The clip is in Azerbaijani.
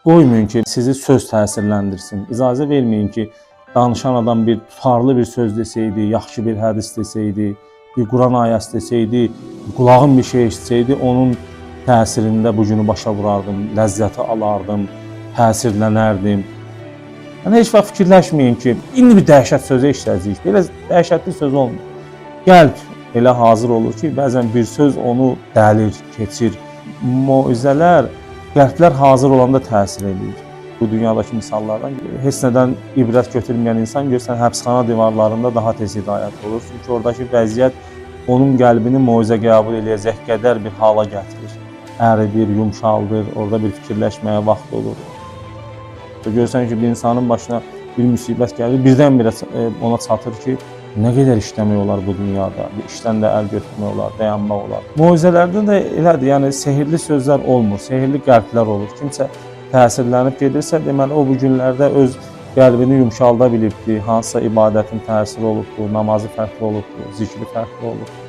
Qoymayın ki, sizi söz təsirləndirsin. İcazə verməyin ki, danışan adam bir tutarlı bir söz desəydi, yaxşı bir hədis desəydi, bir Quran ayəsi desəydi, qulağım bir şey eşitsəydi, onun təsirində bu günü başa vurardım, ləzzəti alardım, təsirlənərdim. Yəni, heç vaxt fikirləşməyin ki, indi bir dəhşət sözü eşitəcəyik. Belə dəhşətli söz olmur. Qəlb elə hazır olur ki, bəzən bir söz onu dəlir, keçir. Moizələr qəlblər hazır olanda təsir edir. Bu dünyadakı misallardan heç nədən ibrət götürməyən insan görsən həbsxana divarlarında daha tez hidayət olur. Çünki oradakı vəziyyət onun qəlbini moizə qəbul edəcək qədər bir hala gətirir. Əridir, yumşaldır, orada bir fikirləşməyə vaxt olur. Görsən ki, bir insanın başına bir müsibət gəlir, birdən-birə ona çatır ki, nə qədər işləmək olar bu dünyada, işdən də əl götürmək olar, dayanmaq olar. Moizələrdə də elədir, yəni sehirli sözlər olmur, sehirli qəlblər olur. Kimsə təsirlənib gedirsə, deməli o bu günlərdə öz qəlbini yumşalda bilibdir, hansısa ibadətin təsiri olubdur, namazı fərqli olubdur, zikri fərqli olubdur.